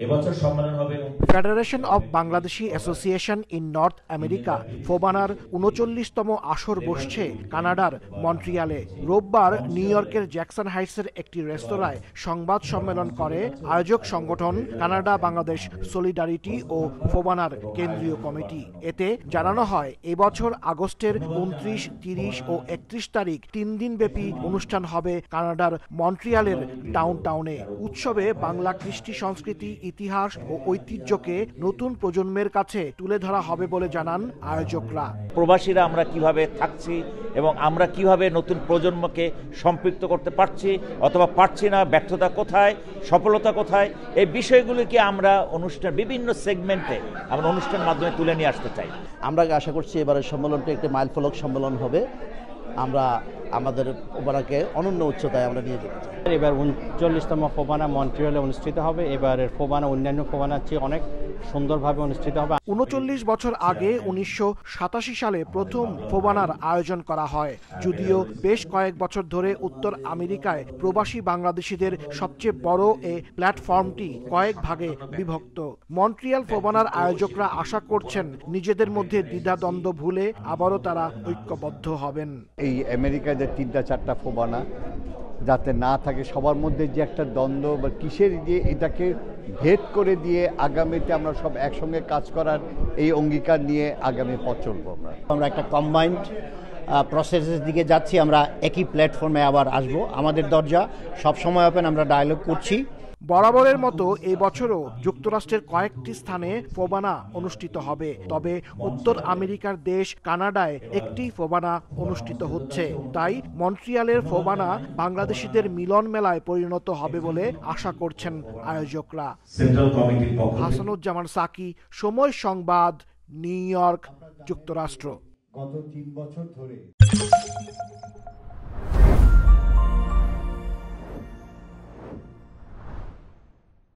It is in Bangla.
এবছর সম্মেলন হবে। Federation of Bangladeshi association in North America ফোবানার ৩৯তম আসর বসছে কানাডার মন্ট্রিয়ালে। রোববার নিউ ইয়র্কের জ্যাকসন হাইটসের একটি রেস্তোরাঁয় সংবাদ সম্মেলন করে আয়োজক সংগঠন কানাডা বাংলাদেশ সলিডারিটি ও ফোবানার কেন্দ্রীয় কমিটি। এতে জানানো হয় এবছর আগস্টের ২৯, ৩০ ও ৩১ তারিখ ৩ দিনব্যাপী অনুষ্ঠান হবে কানাডার মন্ট্রিয়ালের ডাউনটাউনে। উৎসবে বাংলা কৃষ্টি সংস্কৃতি, ইতিহাস ও ঐতিহ্যকে নতুন প্রজন্মের কাছে তুলে ধরা হবে বলে জানান আয়োজকরা। প্রবাসীরা আমরা কিভাবে থাকছি এবং আমরা কিভাবে নতুন প্রজন্মকে সম্পৃক্ত করতে পারছি অথবা পারছি না, ব্যর্থতা কোথায়, সফলতা কোথায়, এই বিষয়গুলিকে আমরা অনুষ্ঠান বিভিন্ন সেগমেন্টে আমরা অনুষ্ঠানের মাধ্যমে তুলে নিয়ে আসতে চাই। আমরা আশা করছি এবারের সম্মেলনটা একটি মাইলফলক সম্মেলন হবে। আমরা আমাদের ফোবানাকে অনন্য উচ্চতায় আমরা নিয়ে যেতে চাই। এবার ৩৯তম ফোবানা মন্ট্রিয়ালে অনুষ্ঠিত হবে। এবারের ফোবানা অন্যান্য ফোবানার চেয়ে অনেক সুন্দরভাবে অনুষ্ঠিত হবে। ৩৯ বছর আগে ১৯৮৭ সালে প্রথম ফোবানার আয়োজন করা হয়। যদিও বেশ কয়েক বছর ধরে উত্তর আমেরিকায় প্রবাসী বাংলাদেশিদের সবচেয়ে বড় এ প্ল্যাটফর্মটি কয়েক ভাগে বিভক্ত। মন্ট্রিয়াল ফোবানার আয়োজকরা আশা করছেন নিজেদের মধ্যে দ্বিধাদ্বন্দ্ব ভুলে আবারও তারা ঐক্যবদ্ধ হবেন। এই আমেরিকায় যে ৩টা-৪টা ফোবানা যাতে না থাকে, সবার মধ্যে যে একটা দ্বন্দ্ব বা কিসের দিয়ে এটাকে ভেদ করে দিয়ে আগামীতে আমরা সব একসঙ্গে কাজ করার এই অঙ্গীকার নিয়ে আগামী পথ চলবো। আমরা একটা কম্বাইন্ড প্রসেসের দিকে যাচ্ছি। আমরা একই প্ল্যাটফর্মে আবার আসব। আমাদের দরজা সবসময় ওপেন, আমরা ডায়ালগ করছি। বরাবরের মতো এই বছরও যুক্তরাষ্ট্রের কয়েকটি স্থানে ফোবানা অনুষ্ঠিত হবে। তবে উত্তর আমেরিকার দেশ কানাডায় একটি ফোবানা অনুষ্ঠিত হচ্ছে। তাই মন্ট্রিয়ালের ফোবানা বাংলাদেশিদের মিলন মেলায় পরিণত হবে বলে আশা করছেন আয়োজকরা। হাসানুজ্জামান সাকি, সময় সংবাদ, নিউ ইয়র্ক, যুক্তরাষ্ট্র। গত ৩ বছর ধরে